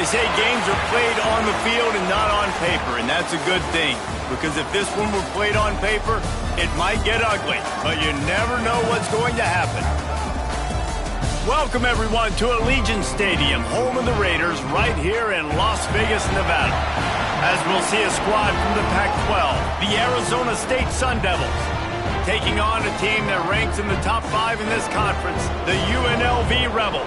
They say games are played on the field and not on paper, and that's a good thing. Because if this one were played on paper, it might get ugly. But you never know what's going to happen. Welcome, everyone, to Allegiant Stadium, home of the Raiders, right here in Las Vegas, Nevada. As we'll see a squad from the Pac-12, the Arizona State Sun Devils, taking on a team that ranks in the top 5 in this conference, the UNLV Rebels.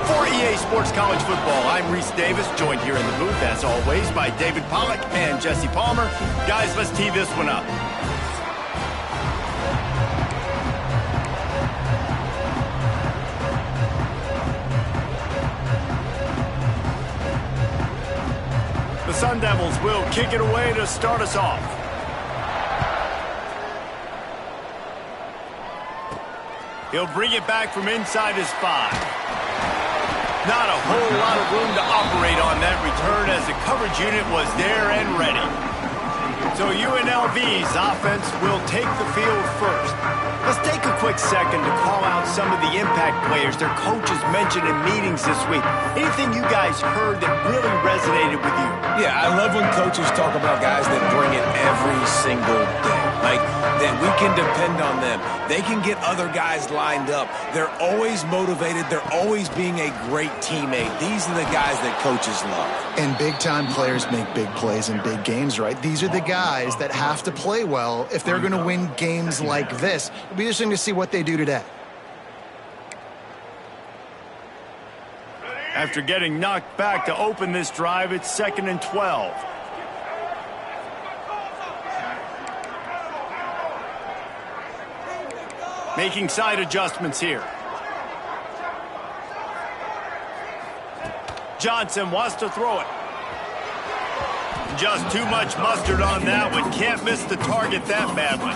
For EA Sports College Football, I'm Reese Davis, joined here in the booth, as always, by David Pollack and Jesse Palmer. Guys, let's tee this one up. The Sun Devils will kick it away to start us off. He'll bring it back from inside his 5. Not a whole lot of room to operate on that return as the coverage unit was there and ready. So UNLV's offense will take the field first. Let's take a quick second to call out some of the impact players their coaches mentioned in meetings this week. Anything you guys heard that really resonated with you? Yeah, I love when coaches talk about guys that bring it every single day. Like, that we can depend on them. They can get other guys lined up. They're always motivated. They're always being a great teammate. These are the guys that coaches love. And big-time players make big plays in big games, right? These are the guys that have to play well if they're going to win games like this. It'll be interesting to see what they do today. After getting knocked back to open this drive, it's 2nd and 12. Making side adjustments here. Johnson wants to throw it. Just too much mustard on that one. Can't miss the target that badly.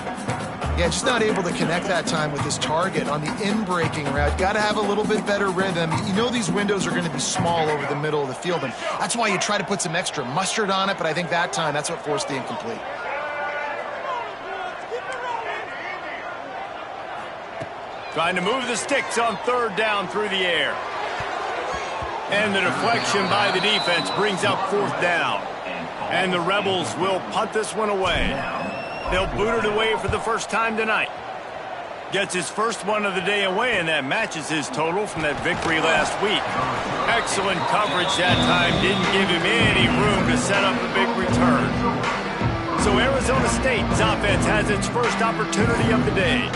Yeah, just not able to connect that time with his target on the in-breaking route. Got to have a little bit better rhythm. You know these windows are going to be small over the middle of the field, and that's why you try to put some extra mustard on it, but I think that time, that's what forced the incomplete. Trying to move the sticks on 3rd down through the air. And the deflection by the defense brings up 4th down. And the Rebels will punt this one away. They'll boot it away for the first time tonight. Gets his first one of the day away, and that matches his total from that victory last week. Excellent coverage that time. Didn't give him any room to set up a big return. So Arizona State's offense has its first opportunity of the day.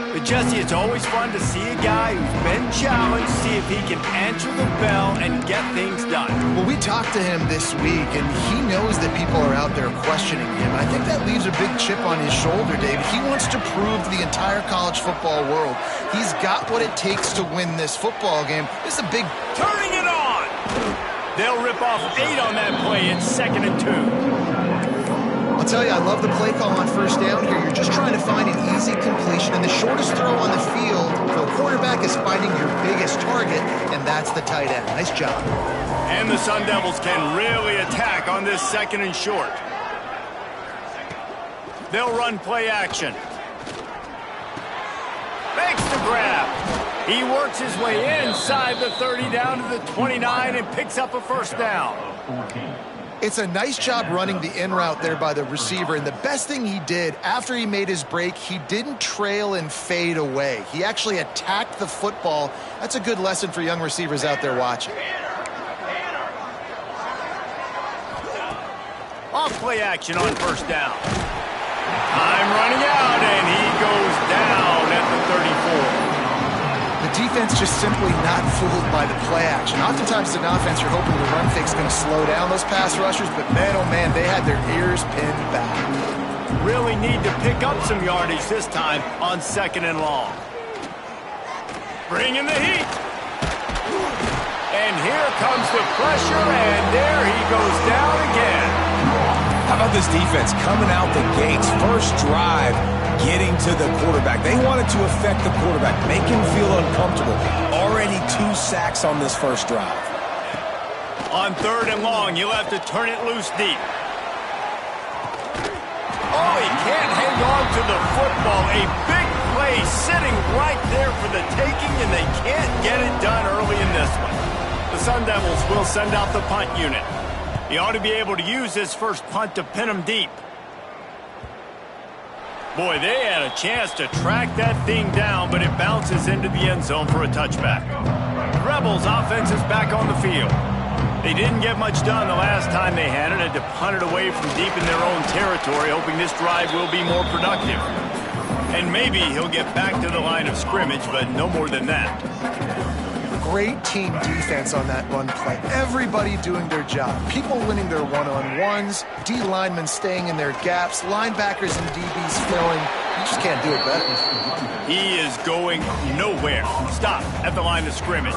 But Jesse, it's always fun to see a guy who's been challenged, see if he can answer the bell and get things done. Well, we talked to him this week, and he knows that people are out there questioning him. I think that leaves a big chip on his shoulder, David. He wants to prove to the entire college football world he's got what it takes to win this football game. This is a big... Turning it on! They'll rip off 8 on that play. It's 2nd and 2. I'll tell you, I love the play call on 1st down here. You're just trying to find an easy completion, and the shortest throw on the field for the quarterback is finding your biggest target, and that's the tight end. Nice job. And the Sun Devils can really attack on this 2nd and short. They'll run play action. Makes the grab. He works his way inside the 30 down to the 29 and picks up a 1st down. It's a nice job running the in route there by the receiver, and the best thing he did after he made his break, he didn't trail and fade away. He actually attacked the football. That's a good lesson for young receivers out there watching. Off play action on 1st down. Time running out, and he goes down at the 34. The defense just simply not fooled by the play action. Oftentimes, in offense, you're hoping the run fake's going to slow down those pass rushers, but man, oh man, they had their ears pinned back. Really need to pick up some yardage this time on 2nd and long. Bringing the heat. And here comes the pressure, and there he goes down again. How about this defense coming out the gates, first drive, getting to the quarterback. They wanted to affect the quarterback, make him feel uncomfortable. Already 2 sacks on this first drive. On 3rd and long, you'll have to turn it loose deep. Oh, he can't hang on to the football. A big play sitting right there for the taking, and they can't get it done early in this one. The Sun Sun Devils will send out the punt unit. He ought to be able to use his first punt to pin him deep. Boy, they had a chance to track that thing down, but it bounces into the end zone for a touchback. The Rebels offense is back on the field. They didn't get much done the last time they had it, had to punt it away from deep in their own territory, hoping this drive will be more productive. And maybe he'll get back to the line of scrimmage, but no more than that. Great team defense on that run play. Everybody doing their job. People winning their one-on-ones, D linemen staying in their gaps, linebackers and DBs filling. You just can't do it better. He is going nowhere. Stop at the line of scrimmage.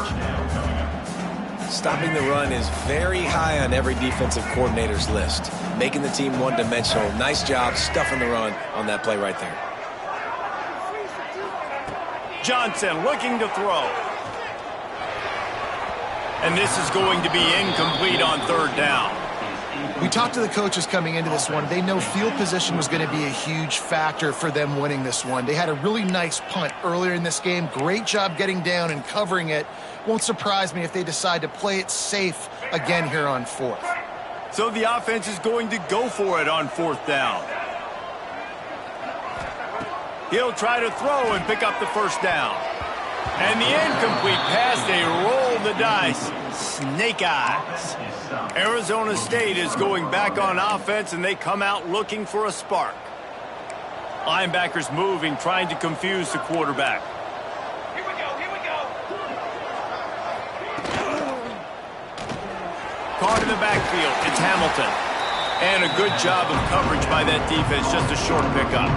Stopping the run is very high on every defensive coordinator's list. Making the team one-dimensional. Nice job stuffing the run on that play right there. Johnson looking to throw. And this is going to be incomplete on third down. We talked to the coaches coming into this one. They know field position was going to be a huge factor for them winning this one. They had a really nice punt earlier in this game. Great job getting down and covering it. Won't surprise me if they decide to play it safe again here on fourth. So the offense is going to go for it on fourth down. He'll try to throw and pick up the first down. And the incomplete pass, they roll the dice. Snake eyes. Arizona State is going back on offense, and they come out looking for a spark. Linebackers moving, trying to confuse the quarterback. Here we go. Caught in the backfield, it's Hamilton. And a good job of coverage by that defense, just a short pickup.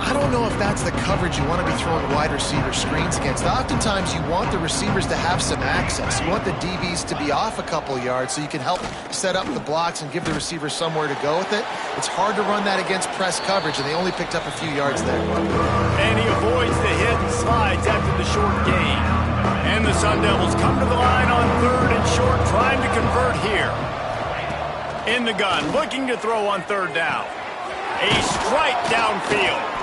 I don't know if that's the coverage you want to be throwing wide receiver screens against. Oftentimes, you want the receivers to have some access. You want the DBs to be off a couple yards so you can help set up the blocks and give the receivers somewhere to go with it. It's hard to run that against press coverage, and they only picked up a few yards there. And he avoids the hit and slides after the short gain. And the Sun Devils come to the line on third and short, trying to convert here. In the gun, looking to throw on third down. A strike downfield.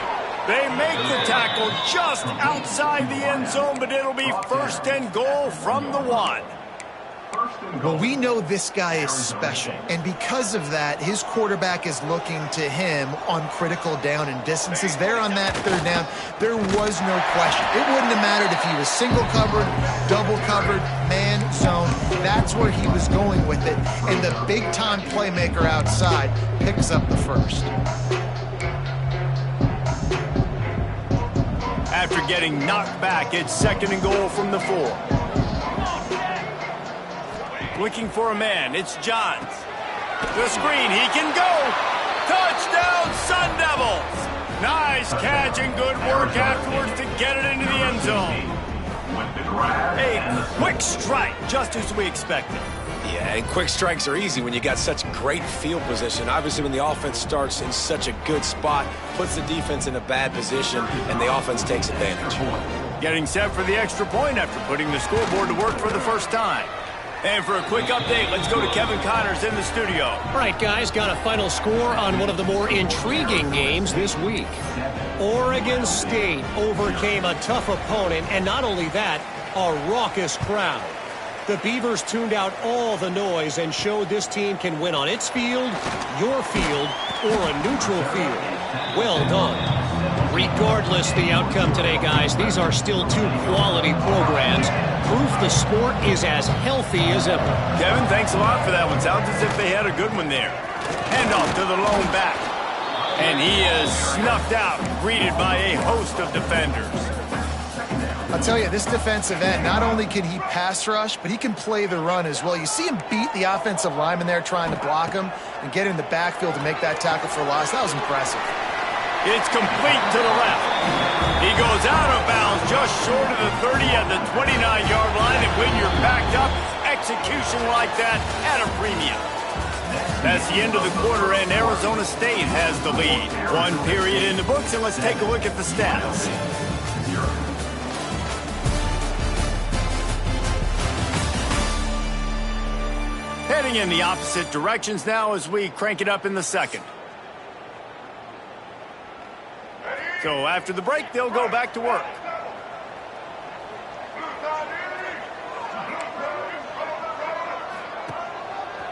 They make the tackle just outside the end zone, but it'll be first and goal from the one. Well, we know this guy is special, and because of that, his quarterback is looking to him on critical down and distances. There on that third down, there was no question. It wouldn't have mattered if he was single covered, double covered, man zone. That's where he was going with it, and the big-time playmaker outside picks up the first. After getting knocked back, it's second and goal from the 4. Looking for a man, it's Johns. The screen, he can go. Touchdown, Sun Devils. Nice catch and good work afterwards to get it into the end zone. A quick strike, just as we expected. Yeah, and quick strikes are easy when you got such great field position. Obviously, when the offense starts in such a good spot, puts the defense in a bad position, and the offense takes advantage. Getting set for the extra point after putting the scoreboard to work for the first time. And for a quick update, let's go to Kevin Connors in the studio. All right, guys, got a final score on one of the more intriguing games this week. Oregon State overcame a tough opponent, and not only that, a raucous crowd. The Beavers tuned out all the noise and showed this team can win on its field, your field, or a neutral field. Well done. Regardless the outcome today, guys, these are still two quality programs. Proof the sport is as healthy as ever. Kevin, thanks a lot for that one. Sounds as if they had a good one there. Handoff to the lone back. And he is snuffed out, greeted by a host of defenders. I'll tell you, this defensive end, not only can he pass rush, but he can play the run as well. You see him beat the offensive lineman there trying to block him and get in the backfield to make that tackle for loss. That was impressive. It's complete to the left. He goes out of bounds just short of the 30 at the 29-yard line, and when you're backed up, execution like that at a premium. That's the end of the quarter, and Arizona State has the lead. One period in the books, and let's take a look at the stats. Heading in the opposite directions now as we crank it up in the second. So after the break, they'll go back to work.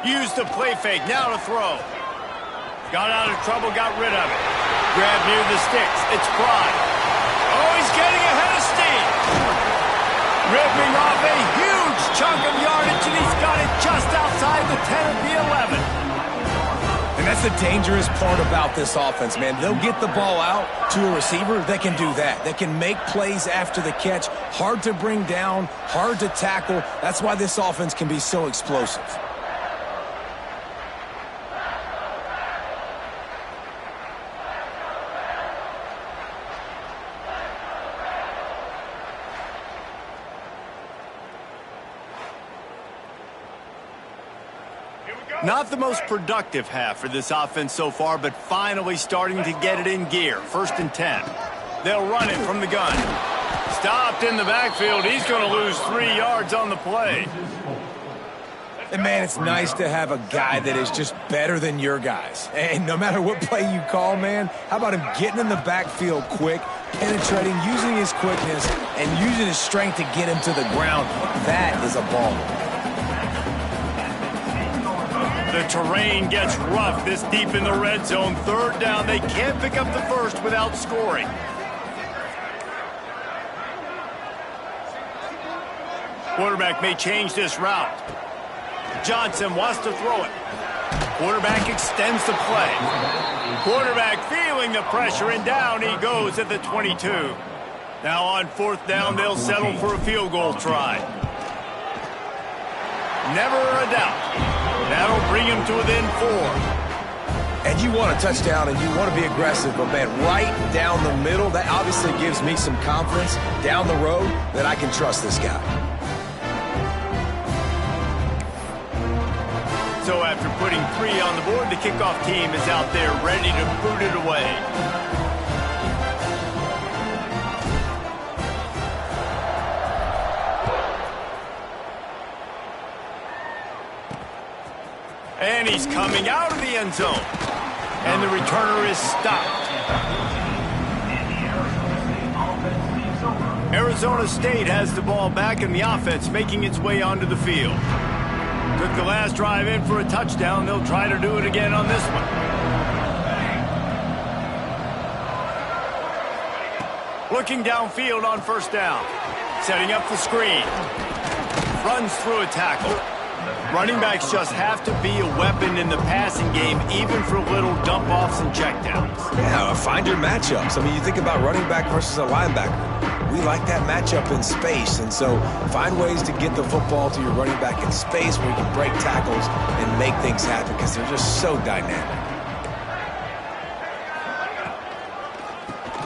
Used the play fake, now to throw. Got out of trouble, got rid of it. Grab near the sticks, it's Pride. Oh, he's getting ahead of steam. Ripping off a huge chunk of yardage, and he's got it just outside the 10 of the 11. And that's the dangerous part about this offense, man. They'll get the ball out to a receiver that can do that. That can make plays after the catch. Hard to bring down, hard to tackle. That's why this offense can be so explosive. Not the most productive half for this offense so far, but finally starting to get it in gear. 1st and 10. They'll run it from the gun. Stopped in the backfield. He's going to lose 3 yards on the play. And, man, it's nice to have a guy that is just better than your guys. And no matter what play you call, man, how about him getting in the backfield quick, penetrating, using his quickness, and using his strength to get him to the ground. That is a ball. The terrain gets rough this deep in the red zone. 3rd down. They can't pick up the first without scoring. Quarterback may change this route. Johnson wants to throw it. Quarterback extends the play. Quarterback feeling the pressure, and down he goes at the 22. Now on 4th down, they'll settle for a field goal try. Never a doubt. That'll bring him to within 4. And you want a touchdown and you want to be aggressive, but, man, right down the middle, that obviously gives me some confidence down the road that I can trust this guy. So after putting 3 on the board, the kickoff team is out there ready to boot it away. And he's coming out of the end zone. And the returner is stopped. Arizona State has the ball back, and the offense making its way onto the field. Took the last drive in for a touchdown. They'll try to do it again on this one. Looking downfield on 1st down. Setting up the screen. Runs through a tackle. Running backs just have to be a weapon in the passing game, even for little dump-offs and checkdowns. Yeah, find your matchups. I mean, you think about running back versus a linebacker. We like that matchup in space, and so find ways to get the football to your running back in space where you can break tackles and make things happen because they're just so dynamic.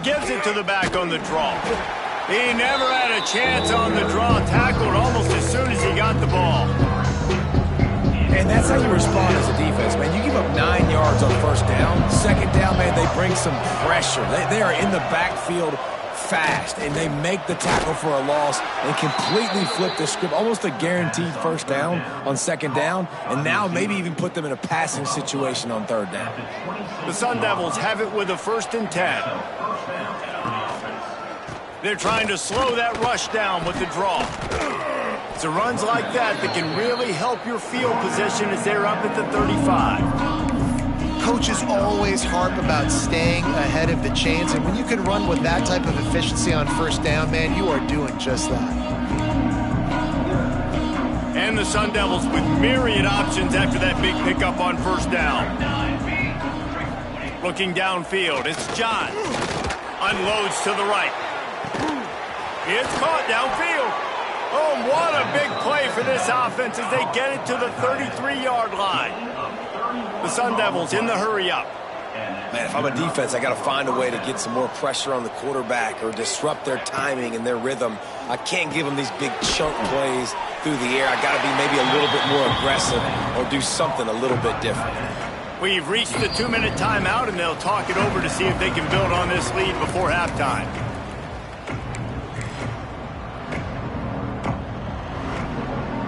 Gives it to the back on the draw. He never had a chance on the draw. Tackled almost as soon as he got the ball. And that's how you respond as a defense, man. You give up 9 yards on 1st down. 2nd down, man, they bring some pressure. They are in the backfield fast, and they make the tackle for a loss and completely flip the script. Almost a guaranteed 1st down on 2nd down, and now maybe even put them in a passing situation on 3rd down. The Sun Devils have it with a 1st and 10. They're trying to slow that rush down with the draw. It's runs like that can really help your field position as they're up at the 35. Coaches always harp about staying ahead of the chains, and when you can run with that type of efficiency on 1st down, man, you are doing just that. And the Sun Devils with myriad options after that big pickup on 1st down. Looking downfield, it's John. Unloads to the right. It's caught downfield. Oh, what a big play for this offense as they get it to the 33-yard line. The Sun Devils in the hurry-up. Man, if I'm a defense, I got to find a way to get some more pressure on the quarterback or disrupt their timing and their rhythm. I can't give them these big chunk plays through the air. I got to be maybe a little bit more aggressive or do something a little bit different. We've reached the 2-minute timeout, and they'll talk it over to see if they can build on this lead before halftime.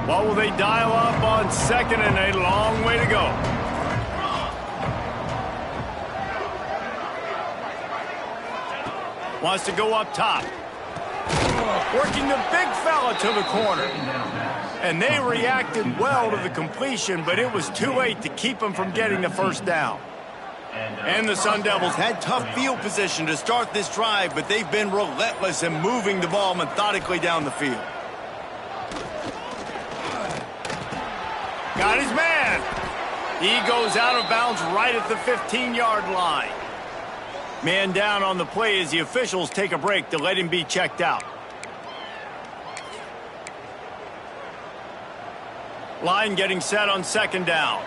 What will they dial up on 2nd and a long way to go? Wants to go up top. Working the big fella to the corner. And they reacted well to the completion, but it was too late to keep them from getting the first down. And the Sun Devils had tough field position to start this drive, but they've been relentless in moving the ball methodically down the field. Got his man. He goes out of bounds right at the 15-yard line. Man down on the play as the officials take a break to let him be checked out. Line getting set on second down.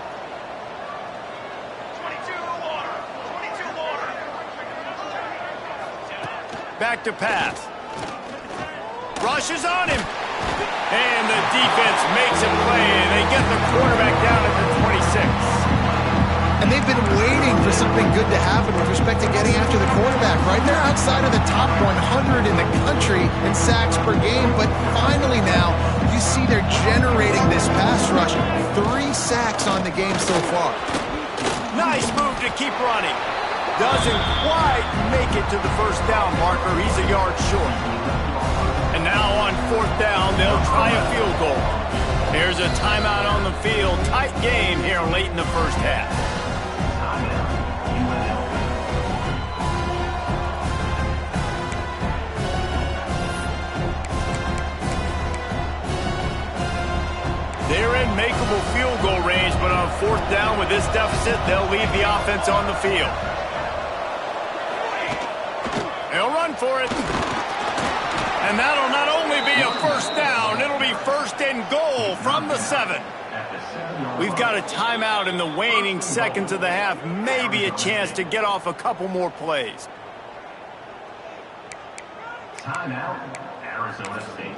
22 water. 22 water. Back to pass. Rushes on him. And the defense makes a play, and they get the quarterback down at the 26. And they've been waiting for something good to happen with respect to getting after the quarterback, right? They're outside of the top 100 in the country in sacks per game, but finally now you see they're generating this pass rush. 3 sacks on the game so far. Nice move to keep running. Doesn't quite make it to the first down marker. He's a yard short. And now on fourth down, they'll try a field goal. Here's a timeout on the field. Tight game here late in the first half. They're in makeable field goal range, but on fourth down with this deficit, they'll leave the offense on the field. They'll run for it. And that'll not only be a first down, it'll be first and goal from the 7. We've got a timeout in the waning seconds of the half. Maybe a chance to get off a couple more plays. Timeout, Arizona State.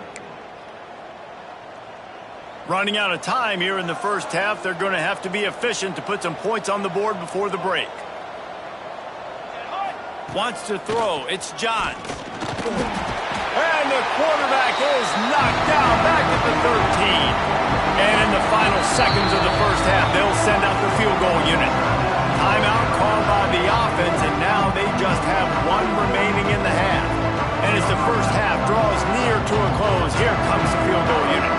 Running out of time here in the first half. They're going to have to be efficient to put some points on the board before the break. Wants to throw. It's Johns. And the quarterback is knocked down back at the 13. And in the final seconds of the first half, they'll send out the field goal unit. Timeout called by the offense, and now they just have 1 remaining in the half. And as the first half draws near to a close, here comes the field goal unit.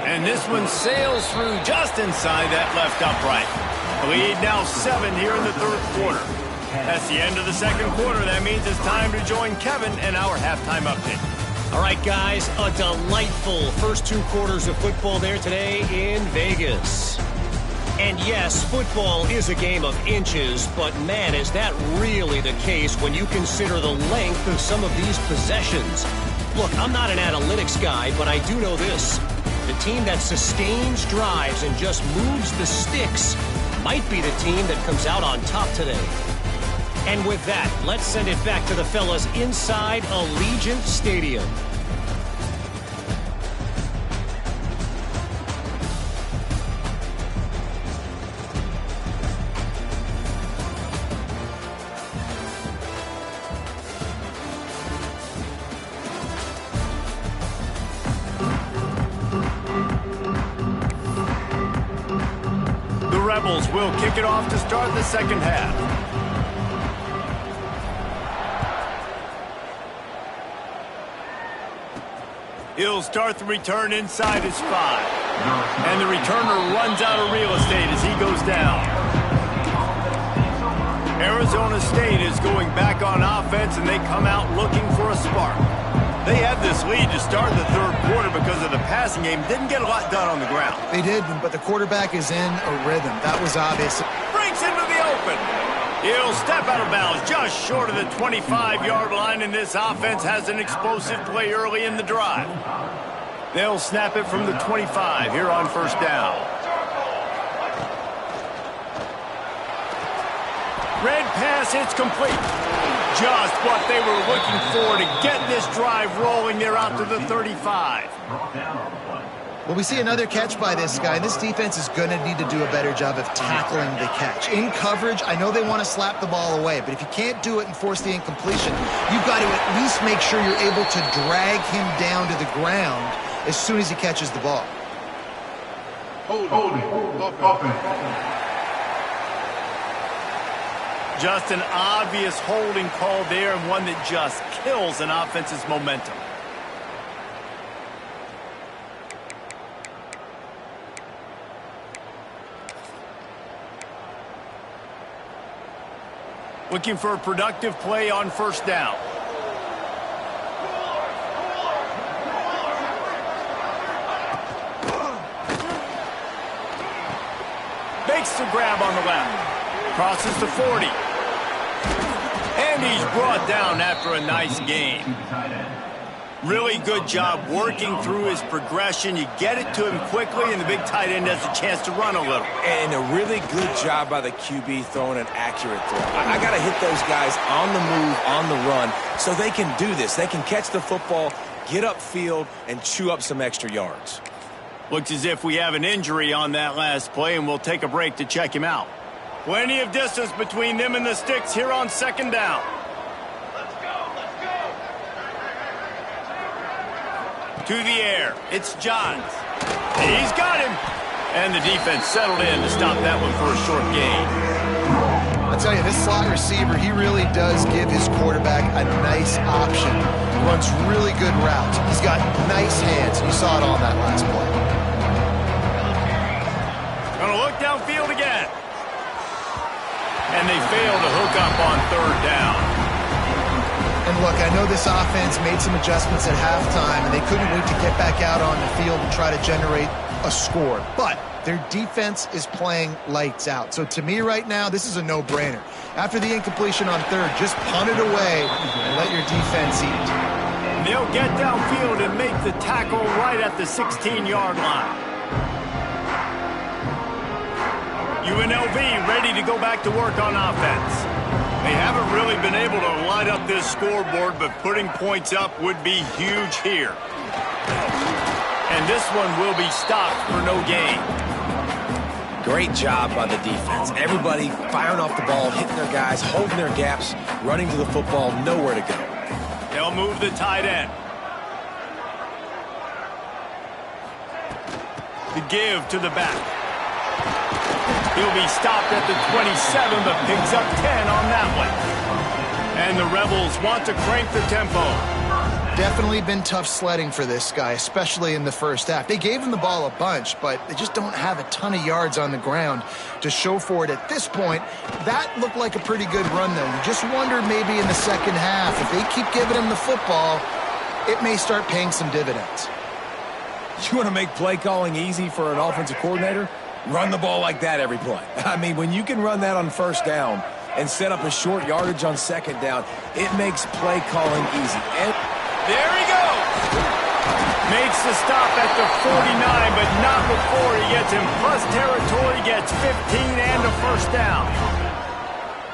And this one sails through just inside that left upright. Lead now 7 here in the third quarter. That's the end of the second quarter. That means it's time to join Kevin and our halftime update. All right, guys, a delightful first 2 quarters of football there today in Vegas. And yes, football is a game of inches, but man, is that really the case when you consider the length of some of these possessions. Look, I'm not an analytics guy, but I do know this. The team that sustains drives and just moves the sticks might be the team that comes out on top today. And with that, let's send it back to the fellas inside Allegiant Stadium. The Rebels will kick it off to start the second half. He'll start the return inside his 5. And the returner runs out of real estate as he goes down. Arizona State is going back on offense, and they come out looking for a spark. They had this lead to start the third quarter because of the passing game. Didn't get a lot done on the ground. They did, but the quarterback is in a rhythm. That was obvious. Breaks into the open. He'll step out of bounds just short of the 25-yard line, and this offense has an explosive play early in the drive. They'll snap it from the 25 here on first down. Red pass, it's complete. Just what they were looking for to get this drive rolling. They're out to the 35. Well, we see another catch by this guy. This defense is going to need to do a better job of tackling the catch. In coverage, I know they want to slap the ball away, but if you can't do it and force the incompletion, you've got to at least make sure you're able to drag him down to the ground as soon as he catches the ball. Holding. Just an obvious holding call there, and one that just kills an offense's momentum. Looking for a productive play on first down. Makes the grab on the left. Crosses the 40. And he's brought down after a nice gain. Really good job working through his progression. You get it to him quickly, and the big tight end has a chance to run a little. And a really good job by the QB throwing an accurate throw. I got to hit those guys on the move, on the run, so they can do this. They can catch the football, get upfield, and chew up some extra yards. Looks as if we have an injury on that last play, and we'll take a break to check him out. Plenty of distance between them and the sticks here on second down. To the air, it's Johns. He's got him. And the defense settled in to stop that one for a short gain. I'll tell you, this slot receiver, he really does give his quarterback a nice option. He runs really good routes. He's got nice hands. You saw it on that last play. Gonna look downfield again. And they fail to hook up on third down. And look, I know this offense made some adjustments at halftime, and they couldn't wait to get back out on the field and try to generate a score. But their defense is playing lights out. So to me right now, this is a no-brainer. After the incompletion on third, just punt it away and let your defense eat. They'll get downfield and make the tackle right at the 16-yard line. UNLV ready to go back to work on offense. They haven't really been able to light up this scoreboard, but putting points up would be huge here. And this one will be stopped for no gain. Great job by the defense. Everybody firing off the ball, hitting their guys, holding their gaps, running to the football, nowhere to go. They'll move the tight end. The give to the back. He'll be stopped at the 27, but picks up 10 on that one. And the Rebels want to crank the tempo. Definitely been tough sledding for this guy, especially in the first half. They gave him the ball a bunch, but they just don't have a ton of yards on the ground to show for it at this point. That looked like a pretty good run, though. You just wonder maybe in the second half, if they keep giving him the football, it may start paying some dividends. You want to make play calling easy for an offensive coordinator? Run the ball like that every play. I mean, when you can run that on first down and set up a short yardage on second down, it makes play calling easy. And there he goes. Makes the stop at the 49, but not before he gets in plus territory, gets 15 and a first down.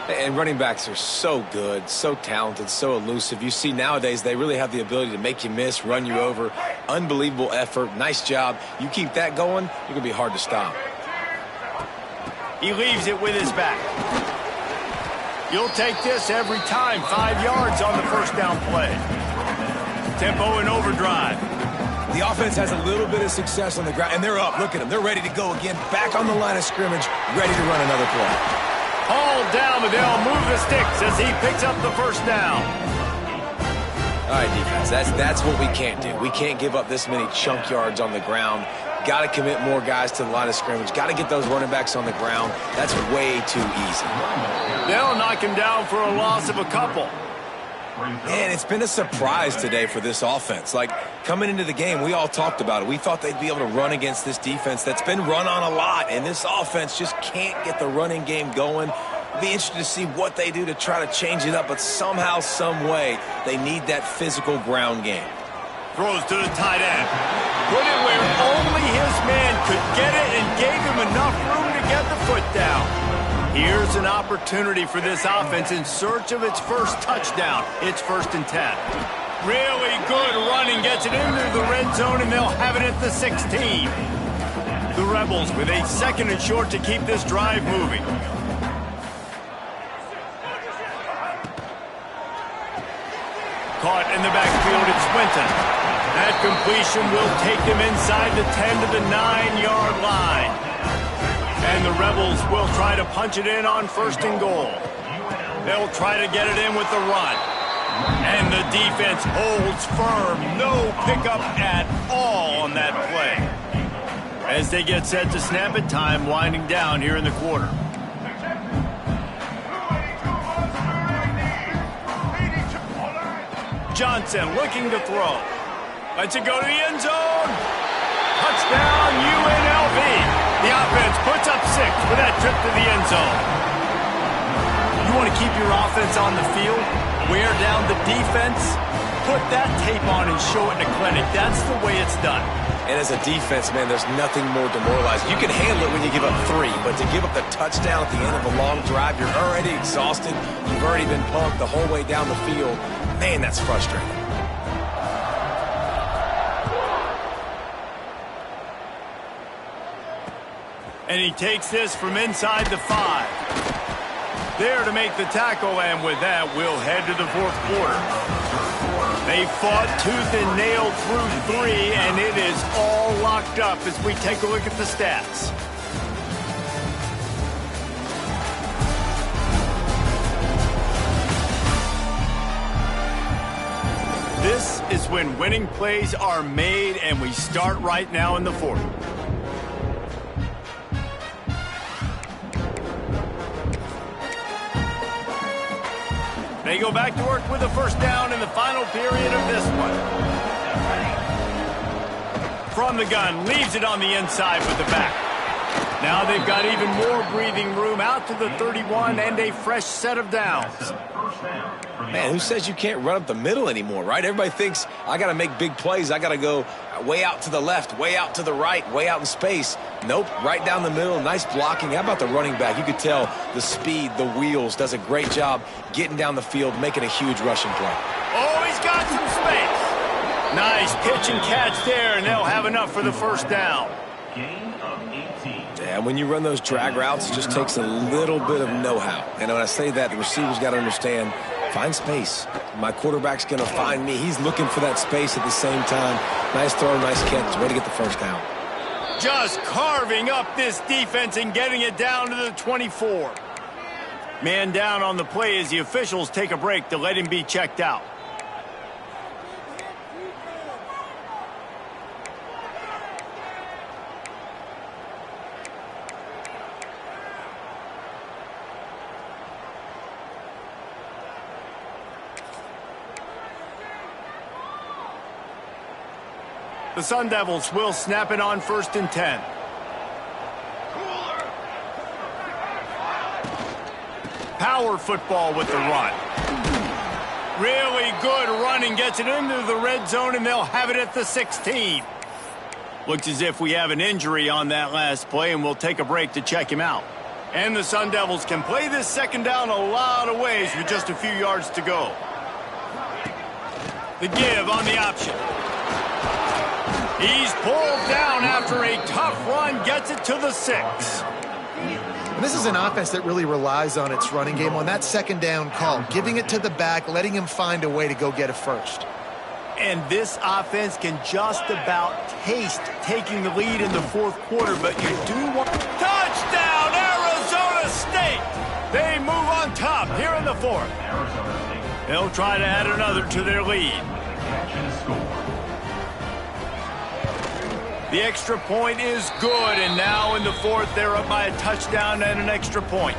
And running backs are so good, so talented, so elusive. You see nowadays they really have the ability to make you miss, run you over. Unbelievable effort. Nice job. You keep that going, you're going to be hard to stop. He leaves it with his back. You'll take this every time. 5 yards on the first down play. Tempo and overdrive. The offense has a little bit of success on the ground, and they're up. Look at them. They're ready to go again. Back on the line of scrimmage, ready to run another play. Hauled down, but they'll move the sticks as he picks up the first down. All right, defense, that's what we can't do. We can't give up this many chunk yards on the ground. Got to commit more guys to the line of scrimmage. Got to get those running backs on the ground. That's way too easy. They'll knock him down for a loss of a couple. Man, it's been a surprise today for this offense. Like, coming into the game, we all talked about it. We thought they'd be able to run against this defense that's been run on a lot, and this offense just can't get the running game going. Be interested to see what they do to try to change it up, but somehow, some way, they need that physical ground game. Throws to the tight end. Put it where only his man could get it and gave him enough room to get the foot down. Here's an opportunity for this offense in search of its first touchdown. It's 1st and 10. Really good running, gets it into the red zone, and they'll have it at the 16. The Rebels with a 2nd and short to keep this drive moving. Caught in the backfield, it's Swinton. That completion will take them inside the 10 to the 9-yard line. And the Rebels will try to punch it in on 1st and goal. They'll try to get it in with the run. And the defense holds firm. No pickup at all on that play. As they get set to snap it, time winding down here in the quarter. Johnson looking to throw. Lets it go to the end zone. Touchdown, UNLV. The offense puts up 6 for that trip to the end zone. You want to keep your offense on the field, wear down the defense, put that tape on and show it in a clinic. That's the way it's done. And as a defense, man, there's nothing more demoralizing. You can handle it when you give up 3, but to give up the touchdown at the end of a long drive, you're already exhausted. You've already been pumped the whole way down the field. Man, that's frustrating. And he takes this from inside the 5. There to make the tackle, and with that, we'll head to the 4th quarter. They fought tooth and nail through 3, and it is all locked up as we take a look at the stats. This is when winning plays are made, and we start right now in the 4th. They go back to work with a first down in the final period of this one. From the gun, leaves it on the inside with the back. Now they've got even more breathing room out to the 31 and a fresh set of downs. Man, who says you can't run up the middle anymore, right? Everybody thinks I got to make big plays. I got to go way out to the left, way out to the right, way out in space. Nope, right down the middle. Nice blocking. How about the running back? You could tell the speed, the wheels, does a great job getting down the field, making a huge rushing play. Oh, he's got some space. Nice pitch and catch there, and they'll have enough for the first down. Gain of 18. Yeah, when you run those drag routes, it just takes a little bit of know-how. And when I say that, the receiver's got to understand, find space. My quarterback's going to find me. He's looking for that space at the same time. Nice throw, nice catch. Way to get the first down. Just carving up this defense and getting it down to the 24. Man down on the play as the officials take a break to let him be checked out. The Sun Devils will snap it on 1st and 10. Power football with the run. Really good running, gets it into the red zone, and they'll have it at the 16. Looks as if we have an injury on that last play, and we'll take a break to check him out. And the Sun Devils can play this second down a lot of ways with just a few yards to go. The give on the option. He's pulled down after a tough run, gets it to the 6. And this is an offense that really relies on its running game on that second down call, giving it to the back, letting him find a way to go get it first. And this offense can just about taste taking the lead in the 4th quarter, but you do want... Touchdown, Arizona State! They move on top here in the 4th. They'll try to add another to their lead. Catch and score. The extra point is good, and now in the 4th, they're up by a touchdown and an extra point.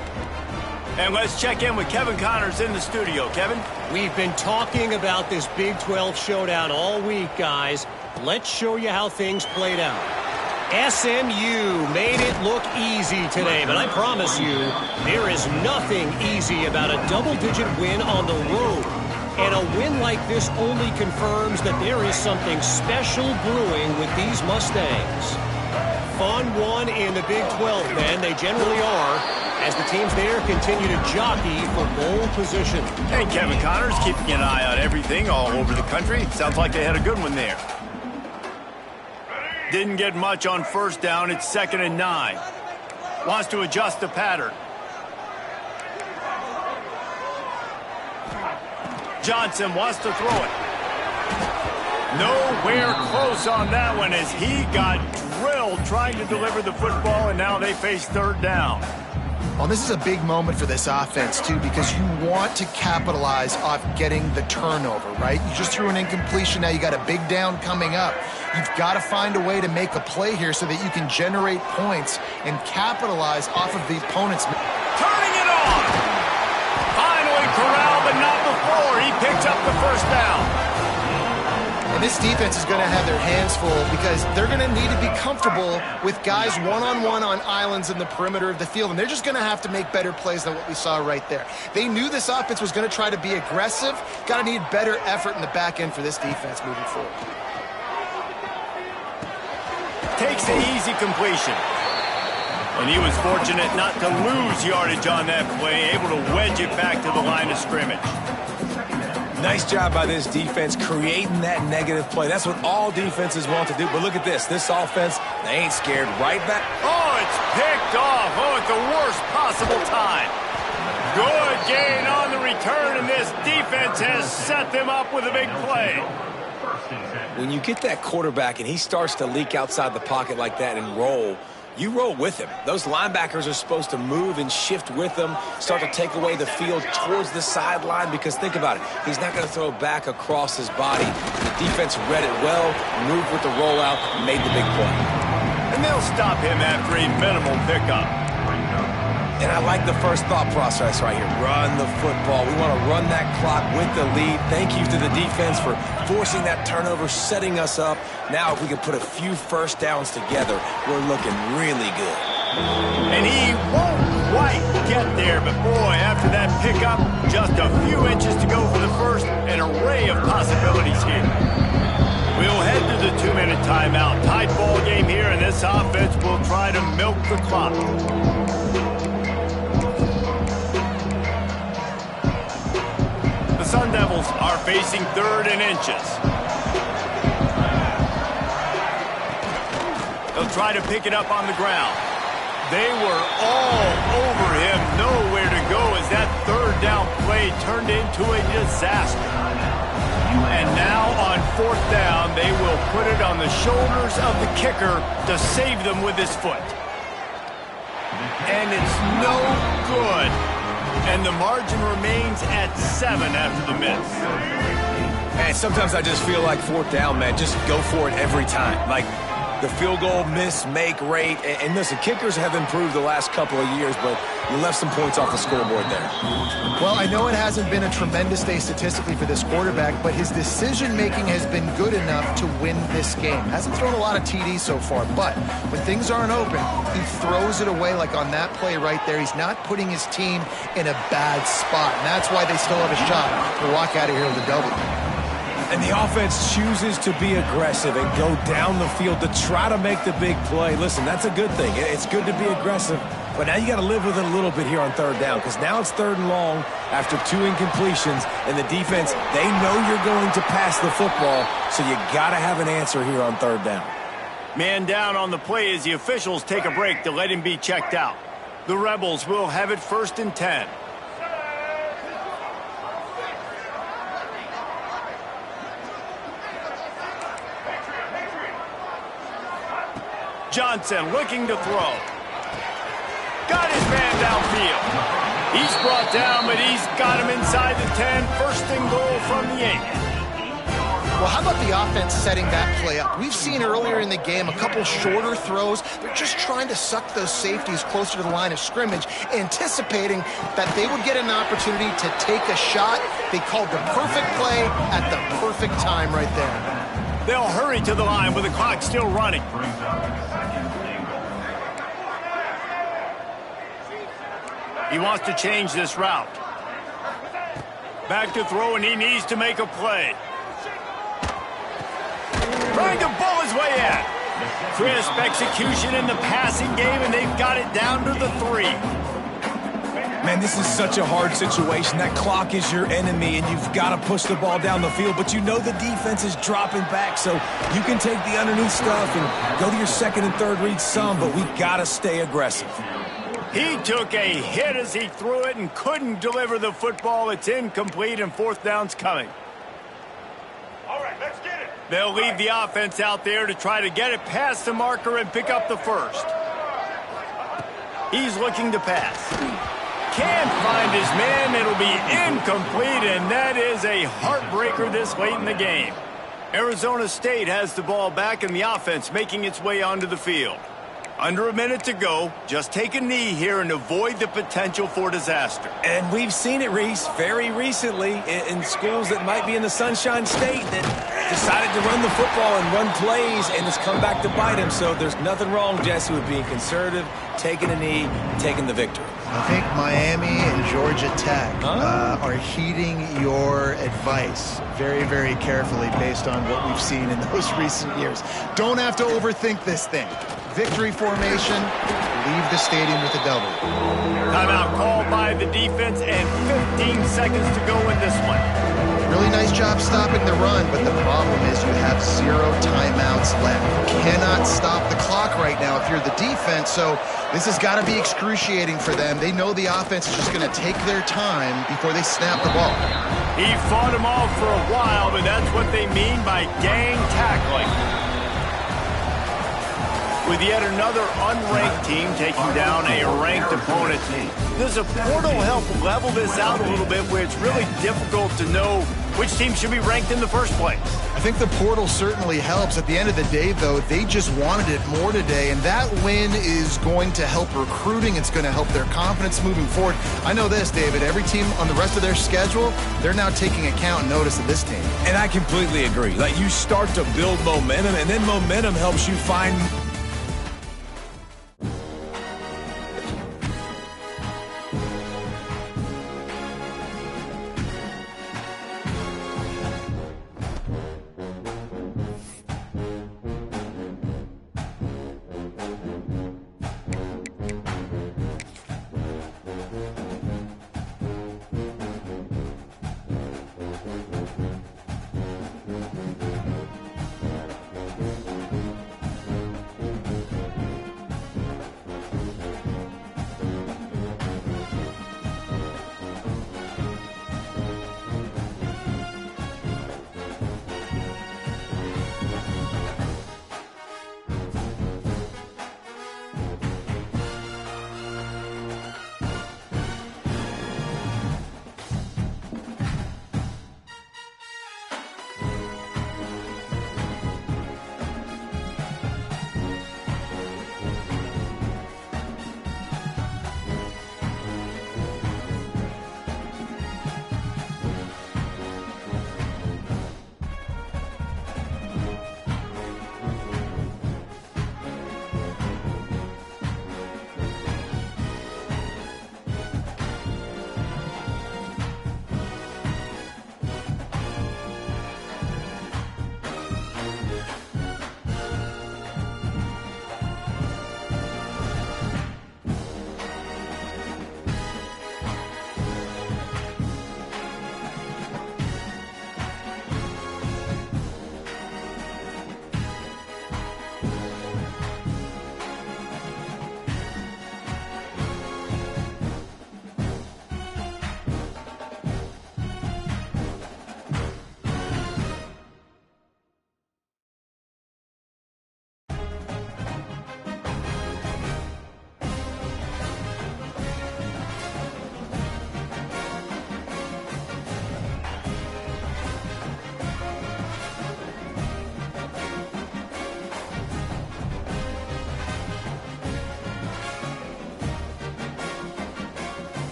And let's check in with Kevin Connors in the studio. Kevin? We've been talking about this Big 12 showdown all week, guys. Let's show you how things played out. SMU made it look easy today, but I promise you, there is nothing easy about a double-digit win on the road. And a win like this only confirms that there is something special brewing with these Mustangs. Fun one in the Big 12, man. They generally are, as the teams there continue to jockey for bowl position. Hey, Kevin Connors, keeping an eye on everything all over the country. Sounds like they had a good one there. Didn't get much on first down. It's 2nd and 9. Wants to adjust the pattern. Johnson wants to throw it. Nowhere close on that one as he got drilled trying to deliver the football, and now they face 3rd down. Well, this is a big moment for this offense, too, because you want to capitalize off getting the turnover, right? You just threw an incompletion. Now you got a big down coming up. You've got to find a way to make a play here so that you can generate points and capitalize off of the opponent's. Turning it on. Finally corralled, but not before. He picks up the first down. And this defense is going to have their hands full because they're going to need to be comfortable with guys one-on-one on islands in the perimeter of the field, and they're just going to have to make better plays than what we saw right there. They knew this offense was going to try to be aggressive. Got to need better effort in the back end for this defense moving forward. Takes the easy completion. And he was fortunate not to lose yardage on that play, able to wedge it back to the line of scrimmage. Nice job by this defense creating that negative play. That's what all defenses want to do. But look at this. This offense, they ain't scared. Right back. Oh, it's picked off. Oh, at the worst possible time. Good gain on the return, and this defense has set them up with a big play. When you get that quarterback and he starts to leak outside the pocket like that and roll, you roll with him. Those linebackers are supposed to move and shift with him, start to take away the field towards the sideline, because think about it. He's not going to throw back across his body. The defense read it well, moved with the rollout, made the big play. And they'll stop him after a minimal pickup. And I like the first thought process right here. Run the football. We want to run that clock with the lead. Thank you to the defense for forcing that turnover, setting us up. Now if we can put a few first downs together, we're looking really good. And he won't quite get there, but boy, after that pickup, just a few inches to go for the first, an array of possibilities here. We'll head to the 2-minute timeout. Tight ball game here, and this offense will try to milk the clock. The Sun Devils are facing 3rd and inches. They'll try to pick it up on the ground. They were all over him, nowhere to go as that 3rd down play turned into a disaster. And now on 4th down, they will put it on the shoulders of the kicker to save them with his foot. And it's no good. And the margin remains at 7 after the miss. Man, sometimes I just feel like 4th down, man. Just go for it every time. Like the field goal miss, make rate. And listen, kickers have improved the last couple of years, but you left some points off the scoreboard there. Well, I know it hasn't been a tremendous day statistically for this quarterback, but his decision-making has been good enough to win this game. Hasn't thrown a lot of TDs so far, but when things aren't open, he throws it away like on that play right there. He's not putting his team in a bad spot, and that's why they still have a shot to walk out of here with a W. And the offense chooses to be aggressive and go down the field to try to make the big play. Listen, that's a good thing. It's good to be aggressive, but now you got to live with it a little bit here on 3rd down, because now it's 3rd and long after 2 incompletions, and the defense, they know you're going to pass the football, so you got to have an answer here on 3rd down. Man down on the play as the officials take a break to let him be checked out. The Rebels will have it 1st and 10. Johnson looking to throw. Got his man downfield. He's brought down, but he's got him inside the 10. 1st and goal from the 8. Well, how about the offense setting that play up? We've seen earlier in the game a couple shorter throws. They're just trying to suck those safeties closer to the line of scrimmage, anticipating that they would get an opportunity to take a shot. They called the perfect play at the perfect time right there. They'll hurry to the line with the clock still running. He wants to change this route. Back to throw, and he needs to make a play. Trying to bull his way in. Crisp execution in the passing game, and they've got it down to the 3. Man, this is such a hard situation. That clock is your enemy, and you've got to push the ball down the field, but you know the defense is dropping back, so you can take the underneath stuff and go to your 2nd and 3rd read some, but we've got to stay aggressive. He took a hit as he threw it and couldn't deliver the football. It's incomplete, and 4th down's coming. All right, let's get it. They'll leave the offense out there to try to get it past the marker and pick up the 1st. He's looking to pass. Can't find his man. It'll be incomplete, and that is a heartbreaker this late in the game. Arizona State has the ball back, and the offense making its way onto the field. Under a minute to go. Just take a knee here and avoid the potential for disaster. And we've seen it, Reese, very recently in schools that might be in the Sunshine State that decided to run the football and run plays, and it's come back to bite him. So there's nothing wrong, Jesse, with being conservative, taking a knee, taking the victory. I think Miami and Georgia Tech are heeding your advice very, very carefully based on what we've seen in those recent years. Don't have to overthink this thing. Victory formation, leave the stadium with a W. Timeout called by the defense, and 15 seconds to go in this one. Really nice job stopping the run, but the problem is you have 0 timeouts left. You cannot stop the clock right now if you're the defense, so this has got to be excruciating for them. They know the offense is just going to take their time before they snap the ball. He fought him off for a while, but that's what they mean by gang tackling. With yet another unranked team taking down a ranked opponent, does a portal help level this out a little bit where it's really difficult to know which team should be ranked in the first place? I think the portal certainly helps. At the end of the day, though, they just wanted it more today, and that win is going to help recruiting. It's going to help their confidence moving forward. I know this, David. Every team on the rest of their schedule, they're now taking account and notice of this team. And I completely agree. Like, you start to build momentum, and then momentum helps you find